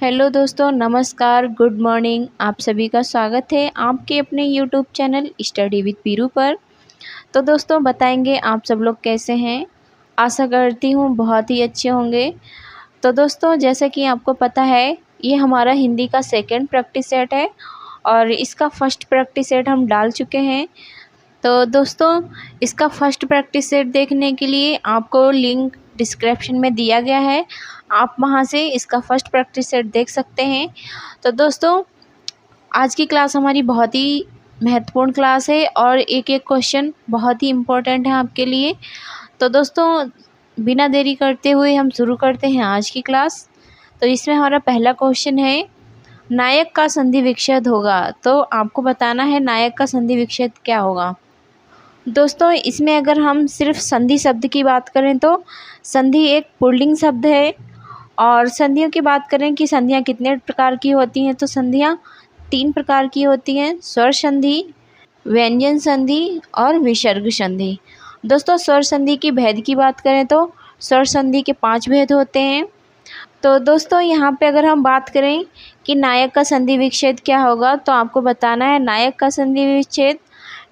Hello दोस्तों, नमस्कार, good morning. आप सभी का स्वागत है आपके अपने यूट्यूब चैनल स्टडी विद पीरू पर। तो दोस्तों बताएंगे आप सब लोग कैसे हैं। आशा करती हूँ बहुत ही अच्छे होंगे। तो दोस्तों जैसे कि आपको पता है, ये हमारा हिंदी का सेकंड प्रैक्टिस सेट है और इसका फर्स्ट प्रैक्टिस सेट हम डाल चुके हैं। तो दोस्तों इसका फर्स्ट प्रैक्टिस सेट देखने के लिए आपको लिंक डिस्क्रिप्शन में दिया गया है, आप वहां से इसका फर्स्ट प्रैक्टिस सेट देख सकते हैं। तो दोस्तों आज की क्लास हमारी बहुत ही महत्वपूर्ण क्लास है और एक एक क्वेश्चन बहुत ही इम्पोर्टेंट है आपके लिए। तो दोस्तों बिना देरी करते हुए हम शुरू करते हैं आज की क्लास। तो इसमें हमारा पहला क्वेश्चन है, नायक का संधि विच्छेद होगा। तो आपको बताना है नायक का संधि विच्छेद क्या होगा। दोस्तों इसमें अगर हम सिर्फ संधि शब्द की बात करें तो संधि एक पुल्लिंग शब्द है। और संधियों की बात करें कि संधियां कितने प्रकार की होती हैं, तो संधियां 3 प्रकार की होती हैं, स्वर संधि, व्यंजन संधि और विसर्ग संधि। दोस्तों स्वर संधि की भेद की बात करें तो स्वर संधि के 5 भेद होते हैं। तो दोस्तों यहाँ पे अगर हम बात करें कि नायक का संधि विच्छेद क्या होगा, तो आपको बताना है नायक का संधि विच्छेद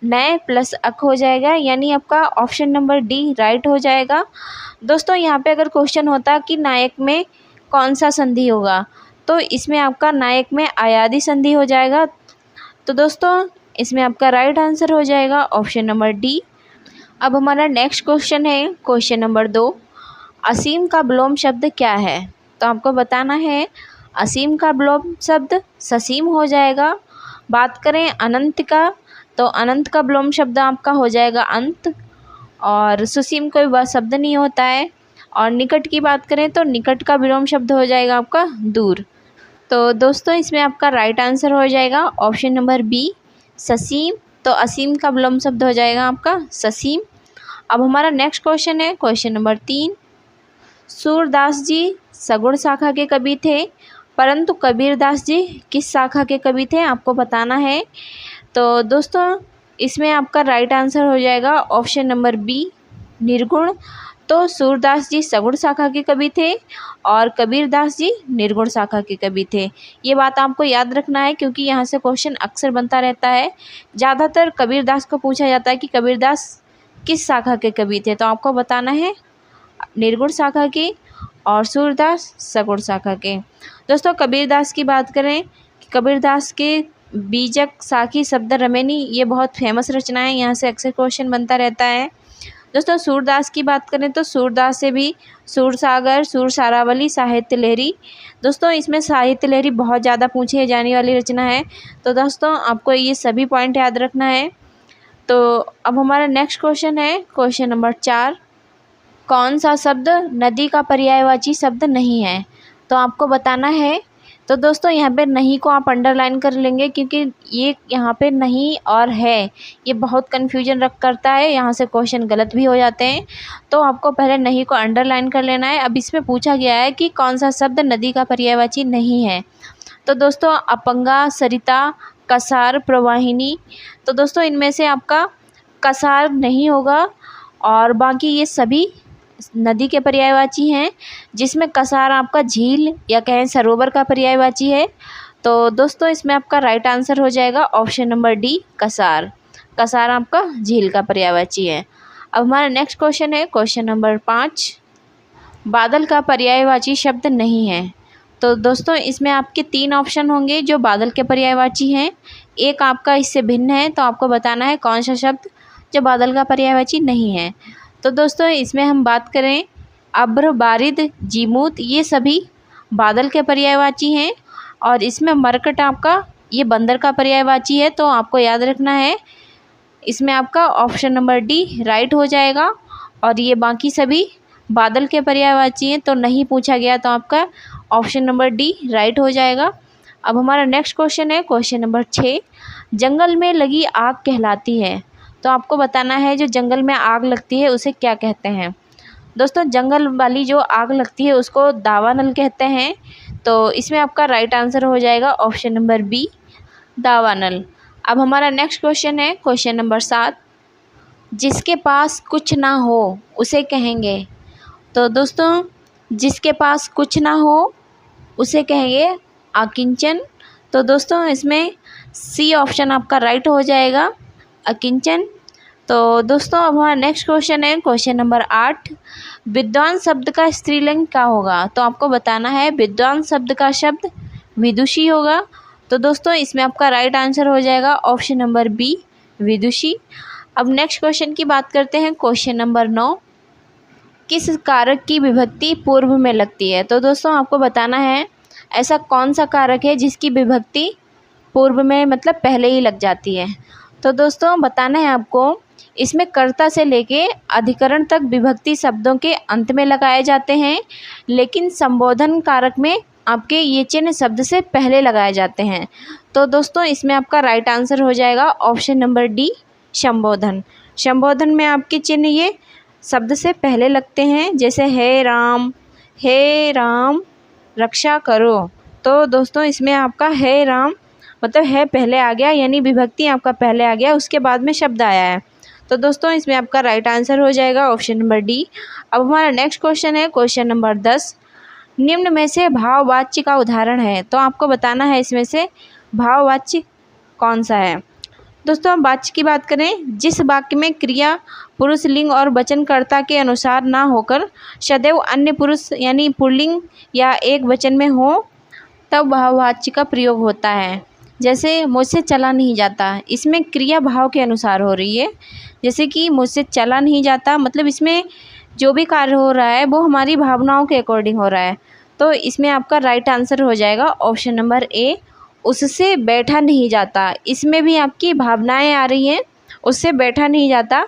नय प्लस अक हो जाएगा, यानी आपका ऑप्शन नंबर डी राइट हो जाएगा। दोस्तों यहाँ पे अगर क्वेश्चन होता कि नायक में कौन सा संधि होगा, तो इसमें आपका नायक में अयादि संधि हो जाएगा। तो दोस्तों इसमें आपका राइट आंसर हो जाएगा ऑप्शन नंबर डी। अब हमारा नेक्स्ट क्वेश्चन है क्वेश्चन नंबर 2, असीम का विलोम शब्द क्या है। तो आपको बताना है असीम का विलोम शब्द ससीम हो जाएगा। बात करें अनंत का, तो अनंत का विलोम शब्द आपका हो जाएगा अंत, और सुसीम कोई वह शब्द नहीं होता है। और निकट की बात करें तो निकट का विलोम शब्द हो जाएगा आपका दूर। तो दोस्तों इसमें आपका राइट आंसर हो जाएगा ऑप्शन नंबर बी ससीम। तो असीम का विलोम शब्द हो जाएगा आपका ससीम। अब हमारा नेक्स्ट क्वेश्चन है क्वेश्चन नंबर 3, सूरदास जी सगुण शाखा के कवि थे, परंतु कबीरदास जी किस शाखा के कवि थे, आपको बताना है। तो दोस्तों इसमें आपका राइट आंसर हो जाएगा ऑप्शन नंबर बी निर्गुण। तो सूरदास जी सगुण शाखा के कवि थे और कबीरदास जी निर्गुण शाखा के कवि थे। ये बात आपको याद रखना है क्योंकि यहाँ से क्वेश्चन अक्सर बनता रहता है। ज़्यादातर कबीरदास को पूछा जाता है कि कबीरदास किस शाखा के कवि थे, तो आपको बताना है निर्गुण शाखा के और सूरदास सगुण शाखा के। दोस्तों कबीरदास की बात करें, कबीरदास के बीजक साखी शब्द रमेनी, ये बहुत फेमस रचना है, यहाँ से अक्सर क्वेश्चन बनता रहता है। दोस्तों सूरदास की बात करें तो सूरदास से भी सूरसागर, सूरसारावली, साहित्य लहरी। दोस्तों इसमें साहित्य लहरी बहुत ज़्यादा पूछी जाने वाली रचना है, तो दोस्तों आपको ये सभी पॉइंट याद रखना है। तो अब हमारा नेक्स्ट क्वेश्चन है क्वेश्चन नंबर 4, कौन सा शब्द नदी का पर्यायवाची शब्द नहीं है। तो आपको बताना है। तो दोस्तों यहाँ पे नहीं को आप अंडरलाइन कर लेंगे क्योंकि ये यहाँ पे नहीं और है ये बहुत कन्फ्यूजन रख करता है, यहाँ से क्वेश्चन गलत भी हो जाते हैं। तो आपको पहले नहीं को अंडरलाइन कर लेना है। अब इसमें पूछा गया है कि कौन सा शब्द नदी का पर्यायवाची नहीं है। तो दोस्तों अपंगा, सरिता, कसार, प्रवाहिनी। तो दोस्तों इनमें से आपका कसार नहीं होगा और बाकी ये सभी नदी के पर्यायवाची हैं, जिसमें कसार आपका झील या कहें सरोवर का पर्यायवाची है। तो दोस्तों इसमें आपका राइट आंसर हो जाएगा option number D Kasar. Kasar आपका झील का पर्यायवाची है। अब हमारा नेक्स्ट क्वेश्चन है क्वेश्चन नंबर 5, बादल का पर्यायवाची शब्द नहीं है। तो दोस्तों इसमें आपके 3 ऑप्शन होंगे जो बादल के पर्यायवाची हैं, एक आपका इससे भिन्न है। तो आपको बताना है कौन सा शब्द जो बादल का पर्यायवाची नहीं है। तो दोस्तों इसमें हम बात करें अब्र, बारिद, जीमूत, ये सभी बादल के पर्यायवाची हैं। और इसमें मरकट आपका ये बंदर का पर्यायवाची है। तो आपको याद रखना है इसमें आपका ऑप्शन नंबर डी राइट हो जाएगा और ये बाकी सभी बादल के पर्यायवाची हैं। तो नहीं पूछा गया तो आपका ऑप्शन नंबर डी राइट हो जाएगा। अब हमारा नेक्स्ट क्वेश्चन है क्वेश्चन नंबर 6, जंगल में लगी आग कहलाती है। तो आपको बताना है जो जंगल में आग लगती है उसे क्या कहते हैं। दोस्तों जंगल वाली जो आग लगती है उसको दावानल कहते हैं। तो इसमें आपका राइट आंसर हो जाएगा ऑप्शन नंबर बी दावानल। अब हमारा नेक्स्ट क्वेश्चन है क्वेश्चन नंबर 7, जिसके पास कुछ ना हो उसे कहेंगे। तो दोस्तों जिसके पास कुछ ना हो उसे कहेंगे अकिंचन। तो दोस्तों इसमें सी ऑप्शन आपका राइट हो जाएगा, अकिंचन। तो दोस्तों अब हमारा नेक्स्ट क्वेश्चन है क्वेश्चन नंबर 8। विद्वान शब्द का स्त्रीलिंग क्या होगा? तो आपको बताना है विद्वान शब्द का शब्द विदुषी होगा। तो दोस्तों इसमें आपका राइट आंसर हो जाएगा ऑप्शन नंबर बी, विदुषी। अब नेक्स्ट क्वेश्चन की बात करते हैं क्वेश्चन नंबर 9। किस कारक की विभक्ति पूर्व में लगती है? तो दोस्तों आपको बताना है ऐसा कौन सा कारक है जिसकी विभक्ति पूर्व में मतलब पहले ही लग जाती है। तो दोस्तों बताना है आपको, इसमें कर्ता से लेके अधिकरण तक विभक्ति शब्दों के अंत में लगाए जाते हैं, लेकिन संबोधन कारक में आपके ये चिन्ह शब्द से पहले लगाए जाते हैं। तो दोस्तों इसमें आपका राइट आंसर हो जाएगा ऑप्शन नंबर डी, संबोधन। संबोधन में आपके चिन्ह ये शब्द से पहले लगते हैं, जैसे हे राम रक्षा करो। तो दोस्तों इसमें आपका हे राम मतलब है पहले आ गया, यानी विभक्ति आपका पहले आ गया, उसके बाद में शब्द आया है। तो दोस्तों इसमें आपका राइट आंसर हो जाएगा ऑप्शन नंबर डी। अब हमारा नेक्स्ट क्वेश्चन है क्वेश्चन नंबर 10। निम्न में से भाववाच्य का उदाहरण है। तो आपको बताना है इसमें से भाववाच्य कौन सा है। दोस्तों हम वाच्य की बात करें, जिस वाक्य में क्रिया पुरुष लिंग और वचनकर्ता के अनुसार ना होकर सदैव अन्य पुरुष यानी पुल्लिंग या एक वचन में हो, तब भाववाच्य का प्रयोग होता है। जैसे मुझसे चला नहीं जाता, इसमें क्रिया भाव के अनुसार हो रही है। जैसे कि मुझसे चला नहीं जाता मतलब इसमें जो भी कार्य हो रहा है वो हमारी भावनाओं के अकॉर्डिंग हो रहा है। तो इसमें आपका राइट आंसर हो जाएगा ऑप्शन नंबर ए, उससे बैठा नहीं जाता। इसमें भी आपकी भावनाएं आ रही हैं, उससे बैठा नहीं जाता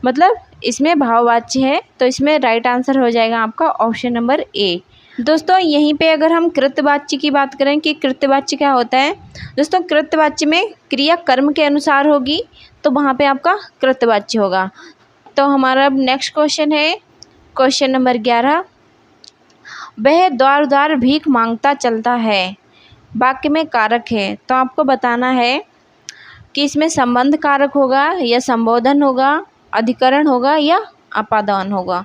मतलब इसमें भाववाच्य है। तो इसमें राइट आंसर हो जाएगा आपका ऑप्शन नंबर ए। दोस्तों यहीं पे अगर हम कृतवाच्य की बात करें कि कृतवाच्य क्या होता है, दोस्तों कृतवाच्य में क्रिया कर्म के अनुसार होगी, तो वहाँ पे आपका कृतवाच्य होगा। तो हमारा अब नेक्स्ट क्वेश्चन है क्वेश्चन नंबर 11। वह द्वार द्वार भीख मांगता चलता है, वाक्य में कारक है। तो आपको बताना है कि इसमें संबंध कारक होगा या संबोधन होगा, अधिकरण होगा या अपादान होगा।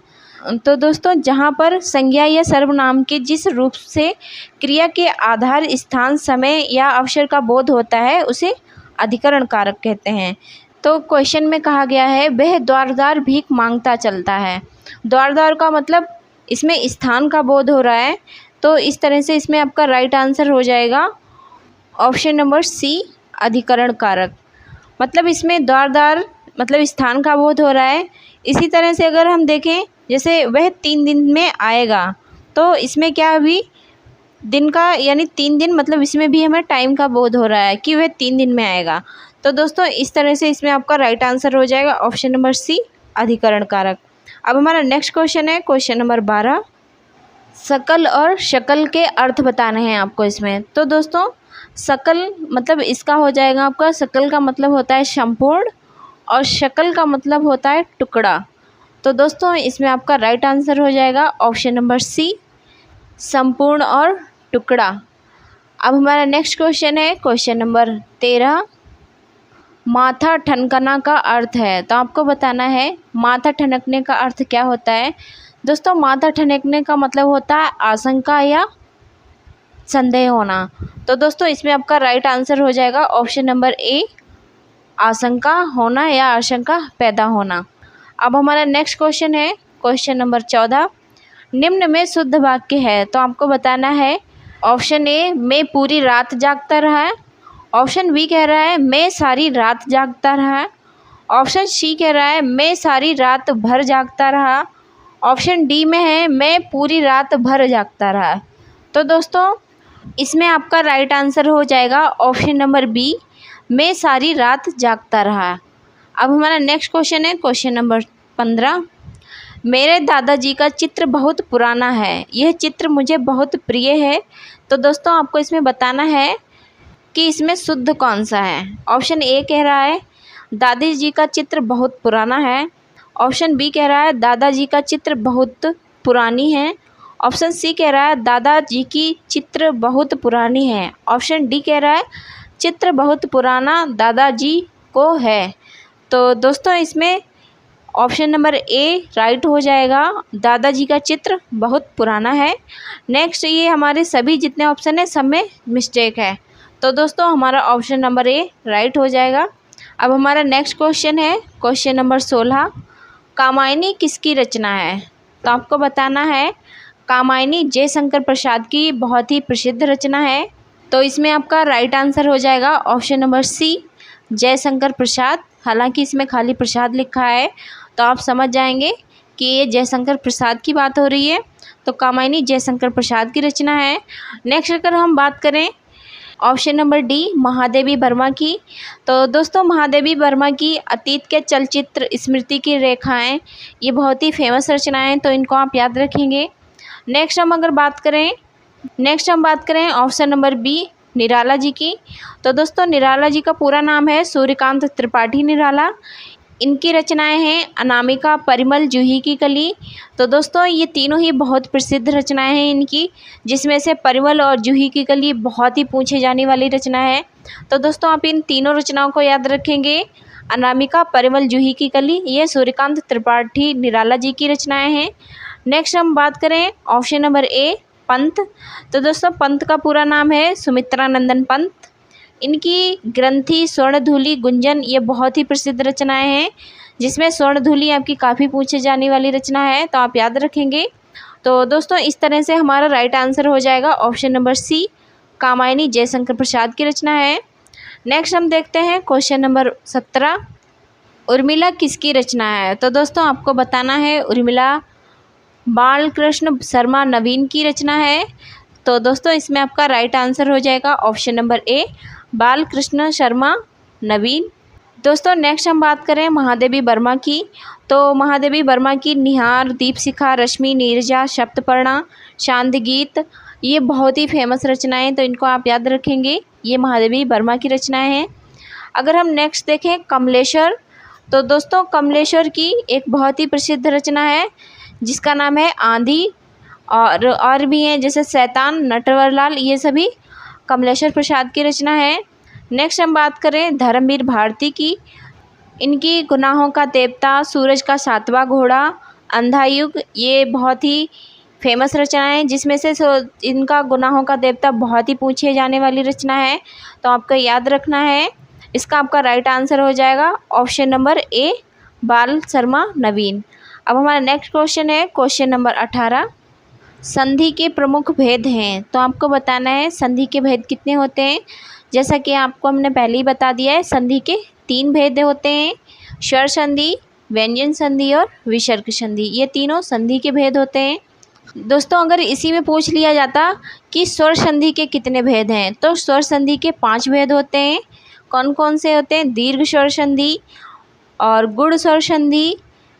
तो दोस्तों जहाँ पर संज्ञा या सर्वनाम के जिस रूप से क्रिया के आधार स्थान समय या अवसर का बोध होता है उसे अधिकरण कारक कहते हैं। तो क्वेश्चन में कहा गया है वह द्वार द्वार भीख मांगता चलता है। द्वार द्वार का मतलब इसमें स्थान का बोध हो रहा है, तो इस तरह से इसमें आपका राइट आंसर हो जाएगा ऑप्शन नंबर सी, अधिकरण कारक। मतलब इसमें द्वार द्वार मतलब स्थान का बोध हो रहा है। इसी तरह से अगर हम देखें जैसे वह 3 दिन में आएगा, तो इसमें क्या अभी दिन का यानी 3 दिन मतलब इसमें भी हमें टाइम का बोध हो रहा है कि वह 3 दिन में आएगा। तो दोस्तों इस तरह से इसमें आपका राइट आंसर हो जाएगा ऑप्शन नंबर सी, अधिकरण कारक। अब हमारा नेक्स्ट क्वेश्चन है क्वेश्चन नंबर 12। सकल और शकल के अर्थ बताने हैं आपको इसमें। तो दोस्तों सकल मतलब इसका हो जाएगा आपका, सकल का मतलब होता है संपूर्ण और शकल का मतलब होता है टुकड़ा। तो दोस्तों इसमें आपका राइट आंसर हो जाएगा ऑप्शन नंबर सी, संपूर्ण और टुकड़ा। अब हमारा नेक्स्ट क्वेश्चन है क्वेश्चन नंबर 13। माथा ठनकना का अर्थ है। तो आपको बताना है माथा ठनकने का अर्थ क्या होता है। दोस्तों माथा ठनकने का मतलब होता है आशंका या संदेह होना। तो दोस्तों इसमें आपका राइट आंसर हो जाएगा ऑप्शन नंबर ए, आशंका होना या आशंका पैदा होना। अब हमारा नेक्स्ट क्वेश्चन है क्वेश्चन नंबर 14। निम्न में शुद्ध वाक्य है। तो आपको बताना है ऑप्शन ए, मैं पूरी रात जागता रहा। ऑप्शन बी कह रहा है मैं सारी रात जागता रहा। ऑप्शन सी कह रहा है मैं सारी रात भर जागता रहा। ऑप्शन डी में है मैं पूरी रात भर जागता रहा। तो दोस्तों इसमें आपका राइट आंसर हो जाएगा ऑप्शन नंबर बी, मैं सारी रात जागता रहा। अब हमारा नेक्स्ट क्वेश्चन है क्वेश्चन नंबर 15। मेरे दादाजी का चित्र बहुत पुराना है, यह चित्र मुझे बहुत प्रिय है। तो दोस्तों आपको इसमें बताना है कि इसमें शुद्ध कौन सा है। ऑप्शन ए कह रहा है दादाजी का चित्र बहुत पुराना है। ऑप्शन बी कह रहा है दादाजी का चित्र बहुत पुरानी है। ऑप्शन सी कह रहा है दादाजी की चित्र बहुत पुरानी है। ऑप्शन डी कह रहा है चित्र बहुत पुराना दादाजी को है। तो दोस्तों इसमें ऑप्शन नंबर ए राइट हो जाएगा। दादाजी का चित्र बहुत पुराना है। नेक्स्ट ये हमारे सभी जितने ऑप्शन है सब में मिस्टेक है, तो दोस्तों हमारा ऑप्शन नंबर ए राइट हो जाएगा। अब हमारा नेक्स्ट क्वेश्चन है क्वेश्चन नंबर 16, कामायनी किसकी रचना है? तो आपको बताना है कामायनी जयशंकर प्रसाद की बहुत ही प्रसिद्ध रचना है। तो इसमें आपका राइट आंसर हो जाएगा ऑप्शन नंबर सी, जयशंकर प्रसाद। हालांकि इसमें खाली प्रसाद लिखा है, तो आप समझ जाएंगे कि ये जयशंकर प्रसाद की बात हो रही है। तो कामायनी जयशंकर प्रसाद की रचना है। नेक्स्ट अगर हम बात करें option number D, Mahadevi Verma की, तो दोस्तों महादेवी वर्मा की अतीत के चलचित्र स्मृति की रेखाएं, ये बहुत ही फेमस रचनाएं हैं, तो इनको आप याद रखेंगे। नेक्स्ट हम बात करें option number B, Nirala ji की, तो दोस्तों निराला जी का पूरा नाम है सूर्यकांत त्रिपाठी निराला। इनकी रचनाएं हैं अनामिका, परिमल, जूही की कली। तो दोस्तों ये तीनों ही बहुत प्रसिद्ध रचनाएं हैं इनकी, जिसमें से परिमल और जूही की कली बहुत ही पूछे जाने वाली रचना है। तो दोस्तों आप इन तीनों रचनाओं को याद रखेंगे। अनामिका, परिमल, जूही की कली, ये सूर्यकांत त्रिपाठी निराला जी की रचनाएं हैं। नेक्स्ट हम बात करें ऑप्शन नंबर ए, पंत, तो दोस्तों पंत का पूरा नाम है सुमित्रानंदन पंत। इनकी ग्रंथि, स्वर्णधूलि, गुंजन, ये बहुत ही प्रसिद्ध रचनाएं हैं, जिसमें स्वर्णधूलि आपकी काफ़ी पूछे जाने वाली रचना है, तो आप याद रखेंगे। तो दोस्तों इस तरह से हमारा राइट आंसर हो जाएगा option number C, Kamayani Jaishankar Prasad की रचना है। नेक्स्ट हम देखते हैं क्वेश्चन नंबर 17, उर्मिला किसकी रचना है? तो दोस्तों आपको बताना है उर्मिला बालकृष्ण शर्मा नवीन की रचना है। तो दोस्तों इसमें आपका राइट आंसर हो जाएगा option number A, Balkrishna Sharma Naveen. दोस्तों नेक्स्ट हम बात करें महादेवी वर्मा की, तो महादेवी वर्मा की निहार, दीपशिखा, रश्मि, नीरजा, सप्तपर्णा, शांत गीत, ये बहुत ही फेमस रचनाएं, तो इनको आप याद रखेंगे। ये महादेवी वर्मा की रचनाएं हैं। अगर हम नेक्स्ट देखें कमलेश्वर, तो दोस्तों कमलेश्वर की एक बहुत ही प्रसिद्ध रचना है जिसका नाम है आंधी, और भी हैं जैसे शैतान, नटवरलाल, ये सभी कमलेश्वर प्रसाद की रचना है। नेक्स्ट हम बात करें धर्मवीर भारती की, इनकी गुनाहों का देवता, सूरज का सातवां घोड़ा, अंधा युग, ये बहुत ही फेमस रचना है, जिसमें से इनका गुनाहों का देवता बहुत ही पूछे जाने वाली रचना है, तो आपको याद रखना है। इसका आपका राइट आंसर हो जाएगा ऑप्शन नंबर ए, बाल शर्मा नवीन। अब हमारा नेक्स्ट क्वेश्चन है क्वेश्चन नंबर 18, संधि के प्रमुख भेद हैं। तो आपको बताना है संधि के भेद कितने होते हैं। जैसा कि आपको हमने पहले ही बता दिया है, संधि के 3 भेद होते हैं, स्वर संधि, व्यंजन संधि और विसर्ग संधि, ये तीनों संधि के भेद होते हैं। दोस्तों अगर इसी में पूछ लिया जाता कि स्वर संधि के कितने भेद हैं, तो स्वर संधि के 5 भेद होते हैं। कौन कौन से होते हैं? दीर्घ स्वर संधि और गुण स्वर संधि,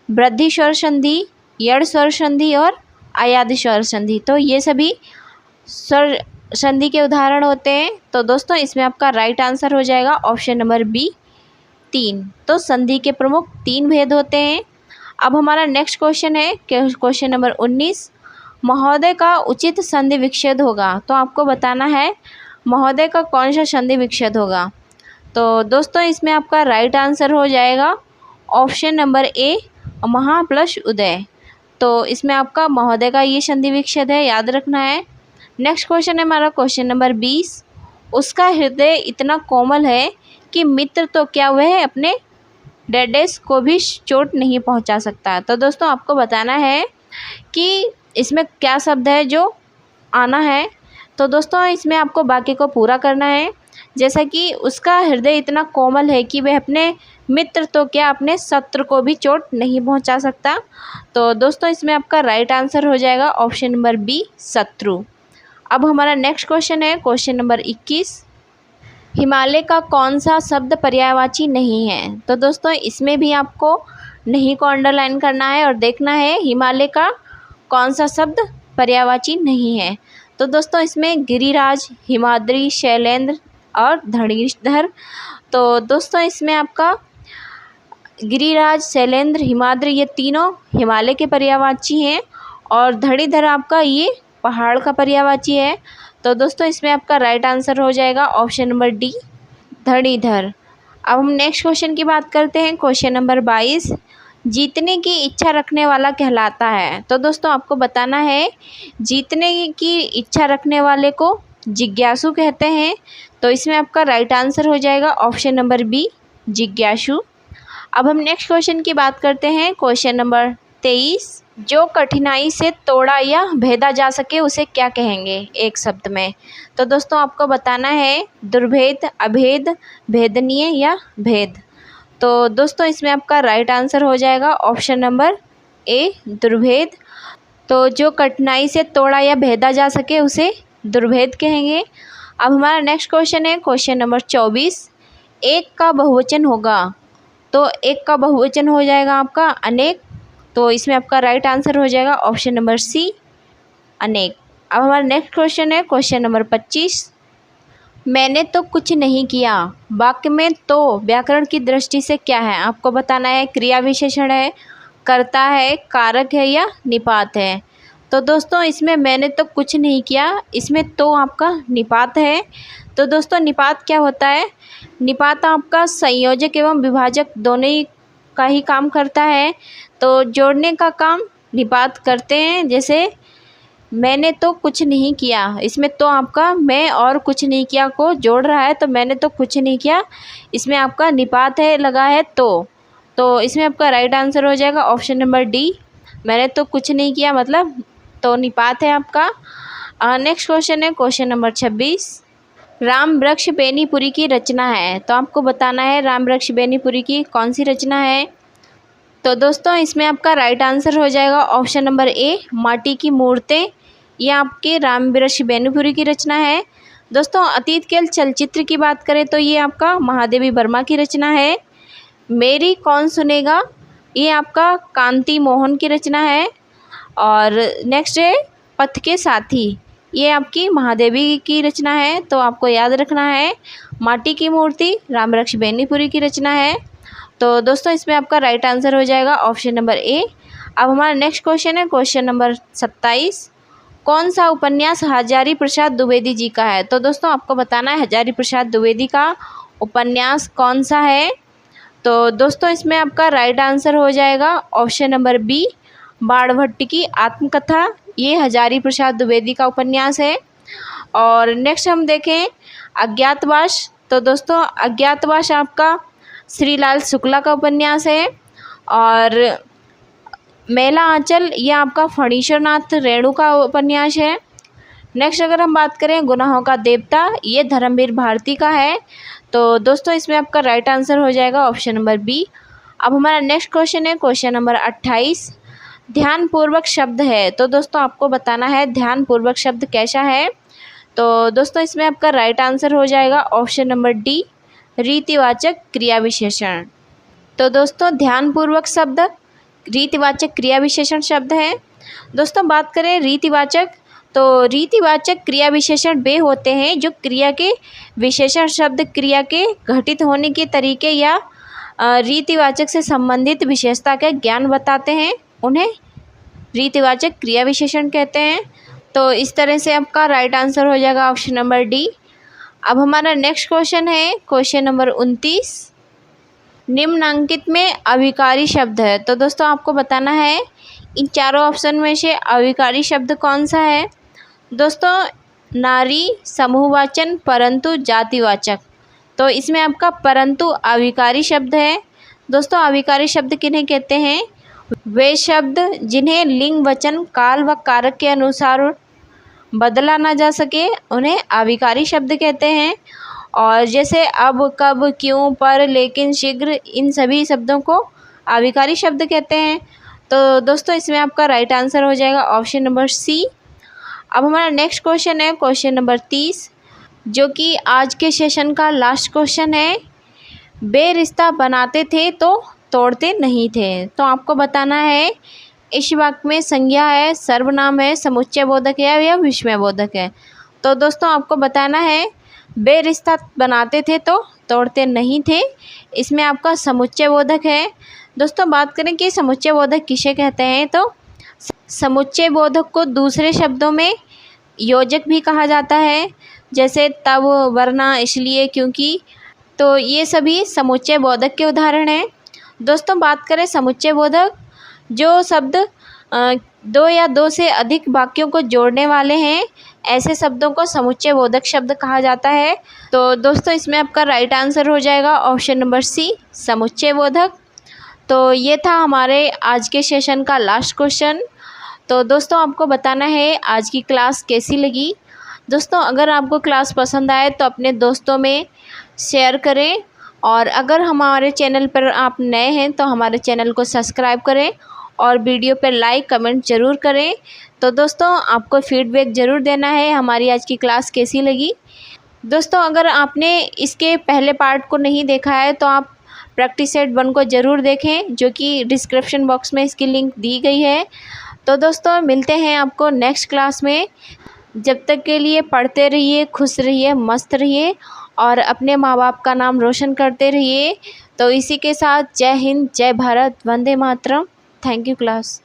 वृद्धि स्वर संधि, यड़ स्वर संधि और अयादि स्वर संधि। तो ये सभी स्वर संधि के उदाहरण होते हैं। तो दोस्तों इसमें आपका राइट आंसर हो जाएगा ऑप्शन नंबर बी, 3। तो संधि के प्रमुख 3 भेद होते हैं। अब हमारा नेक्स्ट क्वेश्चन है क्वेश्चन नंबर 19, महोदय का उचित संधि विच्छेद होगा। तो आपको बताना है महोदय का कौन सा संधि विच्छेद होगा। तो दोस्तों इसमें आपका राइट आंसर हो जाएगा ऑप्शन नंबर ए, महा प्लस उदय। तो इसमें आपका महोदय का ये संधि विच्छेद है, याद रखना है। नेक्स्ट क्वेश्चन है हमारा क्वेश्चन नंबर 20, उसका हृदय इतना कोमल है कि मित्र तो क्या वह अपने डेडेस को भी चोट नहीं पहुंचा सकता। तो दोस्तों आपको बताना है कि इसमें क्या शब्द है जो आना है। तो दोस्तों इसमें आपको वाक्य को पूरा करना है, जैसा कि उसका हृदय इतना कोमल है कि वह अपने मित्र तो क्या अपने शत्रु को भी चोट नहीं पहुंचा सकता। तो दोस्तों इसमें आपका राइट आंसर हो जाएगा ऑप्शन नंबर बी, शत्रु। अब हमारा नेक्स्ट क्वेश्चन है क्वेश्चन नंबर 21, हिमालय का कौन सा शब्द पर्यायवाची नहीं है। तो दोस्तों इसमें भी आपको नहीं को अंडरलाइन करना है और देखना है हिमालय का कौन सा शब्द पर्यायवाची नहीं है। तो दोस्तों इसमें गिरिराज, हिमाद्री, शैलेंद्र और धरणीधर। तो दोस्तों इसमें आपका गिरिराज, शैलेंद्र, हिमाद्री, ये तीनों हिमालय के पर्यायवाची हैं, और धरणीधर आपका ये पहाड़ का पर्यायवाची है। तो दोस्तों इसमें आपका राइट आंसर हो जाएगा ऑप्शन नंबर डी, धरणीधर। अब हम नेक्स्ट क्वेश्चन की बात करते हैं क्वेश्चन नंबर 22, जीतने की इच्छा रखने वाला कहलाता है। तो दोस्तों आपको बताना है जीतने की इच्छा रखने वाले को जिज्ञासु कहते हैं। तो इसमें आपका राइट आंसर हो जाएगा ऑप्शन नंबर बी, जिज्ञासु। अब हम नेक्स्ट क्वेश्चन की बात करते हैं, क्वेश्चन नंबर 23। जो कठिनाई से तोड़ा या भेदा जा सके उसे क्या कहेंगे एक शब्द में। तो दोस्तों आपको बताना है दुर्भेद, अभेद, भेदनीय या भेद। तो दोस्तों इसमें आपका राइट आंसर हो जाएगा ऑप्शन नंबर ए, दुर्भेद। तो जो कठिनाई से तोड़ा या भेदा जा सके उसे दुर्भेद कहेंगे। अब हमारा नेक्स्ट क्वेश्चन है क्वेश्चन नंबर 24। एक का बहुवचन होगा, तो एक का बहुवचन हो जाएगा आपका अनेक। तो इसमें आपका राइट आंसर हो जाएगा ऑप्शन नंबर सी, अनेक। अब हमारा नेक्स्ट क्वेश्चन है क्वेश्चन नंबर 25। मैंने तो कुछ नहीं किया, वाक्य में तो व्याकरण की दृष्टि से क्या है आपको बताना है। क्रिया विशेषण है, कर्ता है, कारक है या निपात है। तो दोस्तों इसमें मैंने तो कुछ नहीं किया, इसमें तो आपका निपात है। तो दोस्तों निपात क्या होता है, निपात आपका संयोजक एवं विभाजक दोनों ही का ही काम करता है। तो जोड़ने का काम निपात करते हैं। जैसे मैंने तो कुछ नहीं किया, इसमें तो आपका मैं और कुछ नहीं किया को जोड़ रहा है, तो मैंने तो कुछ नहीं किया, इसमें आपका निपात है लगा है तो इसमें आपका राइट आंसर हो जाएगा ऑप्शन नंबर डी, मैंने तो कुछ नहीं किया मतलब तो निपात है आपका। नेक्स्ट क्वेश्चन है क्वेश्चन नंबर 26। राम वृक्ष बेनीपुरी की रचना है। तो आपको बताना है राम वृक्ष बेनीपुरी की कौन सी रचना है। तो दोस्तों इसमें आपका राइट आंसर हो जाएगा ऑप्शन नंबर ए, माटी की मूर्तें। ये आपके राम वृक्ष बेनीपुरी की रचना है। दोस्तों अतीत के चलचित्र की बात करें तो ये आपका महादेवी वर्मा की रचना है। मेरी कौन सुनेगा, ये आपका कांति मोहन की रचना है। और नेक्स्ट है पथ के साथी, ये आपकी महादेवी की रचना है। तो आपको याद रखना है माटी की मूर्ति राम वृक्ष बेनीपुरी की रचना है। तो दोस्तों इसमें आपका राइट आंसर हो जाएगा ऑप्शन नंबर ए। अब हमारा नेक्स्ट क्वेश्चन है क्वेश्चन नंबर 27। कौन सा उपन्यास हजारी प्रसाद द्विवेदी जी का है। तो दोस्तों आपको बताना है हजारी प्रसाद द्विवेदी का उपन्यास कौन सा है। तो दोस्तों इसमें आपका राइट आंसर हो जाएगा ऑप्शन नंबर बी, बाणभट्ट की आत्मकथा। ये हजारी प्रसाद द्विवेदी का उपन्यास है। और नेक्स्ट हम देखें अज्ञातवास। तो दोस्तों अज्ञातवास आपका श्रीलाल शुक्ला का उपन्यास है। और मेला आंचल ये आपका फणीश्वरनाथ रेणु का उपन्यास है। नेक्स्ट अगर हम बात करें गुनाहों का देवता, ये धर्मवीर भारती का है। तो दोस्तों इसमें आपका राइट आंसर हो जाएगा ऑप्शन नंबर बी। अब हमारा नेक्स्ट क्वेश्चन है क्वेश्चन नंबर 28। ध्यानपूर्वक शब्द है। तो दोस्तों आपको बताना है ध्यानपूर्वक शब्द कैसा है। तो दोस्तों इसमें आपका राइट आंसर हो जाएगा ऑप्शन नंबर डी, रीतिवाचक क्रिया विशेषण। तो दोस्तों ध्यानपूर्वक शब्द रीतिवाचक क्रिया विशेषण शब्द है। दोस्तों बात करें रीतिवाचक, तो रीतिवाचक क्रिया विशेषण वे होते हैं जो क्रिया के विशेषण शब्द क्रिया के घटित होने के तरीके या रीतिवाचक से संबंधित विशेषता का ज्ञान बताते हैं, उन्हें रीतिवाचक क्रिया विशेषण कहते हैं। तो इस तरह से आपका राइट आंसर हो जाएगा ऑप्शन नंबर डी। अब हमारा नेक्स्ट क्वेश्चन है क्वेश्चन नंबर 29। निम्नांकित में अविकारी शब्द है। तो दोस्तों आपको बताना है इन चारों ऑप्शन में से अविकारी शब्द कौन सा है। दोस्तों नारी, समूहवाचन, परंतु, जातिवाचक। तो इसमें आपका परंतु अविकारी शब्द है। दोस्तों अविकारी शब्द किन्हें कहते हैं, वे शब्द जिन्हें लिंग, वचन, काल व कारक के अनुसार बदला ना जा सके उन्हें अविकारी शब्द कहते हैं। और जैसे अब, कब, क्यों, पर, लेकिन, शीघ्र, इन सभी शब्दों को अविकारी शब्द कहते हैं। तो दोस्तों इसमें आपका राइट आंसर हो जाएगा ऑप्शन नंबर सी। अब हमारा नेक्स्ट क्वेश्चन है क्वेश्चन नंबर 30, जो कि आज के सेशन का लास्ट क्वेश्चन है। बेरिश्ता बनाते थे तो तोड़ते नहीं थे। तो आपको बताना है इस वाक्य में संज्ञा है, सर्वनाम है, समुच्चय बोधक है या विस्मय बोधक है। तो दोस्तों आपको बताना है बेरिश्ता बनाते थे तो तोड़ते नहीं थे, इसमें आपका समुच्चय बोधक है। दोस्तों बात करें कि समुच्चय बोधक किसे कहते हैं, तो समुच्चय बोधक को दूसरे शब्दों में योजक भी कहा जाता है, जैसे तब, वरना, इसलिए, क्योंकि। तो ये सभी समुच्चय बोधक के उदाहरण हैं। दोस्तों बात करें समुच्चय बोधक, जो शब्द दो या दो से अधिक वाक्यों को जोड़ने वाले हैं, ऐसे शब्दों को समुच्चय बोधक शब्द कहा जाता है। तो दोस्तों इसमें आपका राइट आंसर हो जाएगा ऑप्शन नंबर सी, समुच्चय बोधक। तो ये था हमारे आज के सेशन का लास्ट क्वेश्चन। तो दोस्तों आपको बताना है आज की क्लास कैसी लगी। दोस्तों अगर आपको क्लास पसंद आए तो अपने दोस्तों में शेयर करें, और अगर हमारे चैनल पर आप नए हैं तो हमारे चैनल को सब्सक्राइब करें और वीडियो पर लाइक कमेंट ज़रूर करें। तो दोस्तों आपको फीडबैक ज़रूर देना है हमारी आज की क्लास कैसी लगी। दोस्तों अगर आपने इसके पहले पार्ट को नहीं देखा है तो आप प्रैक्टिस सेट 1 को ज़रूर देखें, जो कि डिस्क्रिप्शन बॉक्स में इसकी लिंक दी गई है। तो दोस्तों मिलते हैं आपको नेक्स्ट क्लास में। जब तक के लिए पढ़ते रहिए, खुश रहिए, मस्त रहिए और अपने माँ बाप का नाम रोशन करते रहिए। तो इसी के साथ जय हिंद, जय भारत, वंदे मातरम। Thank you class.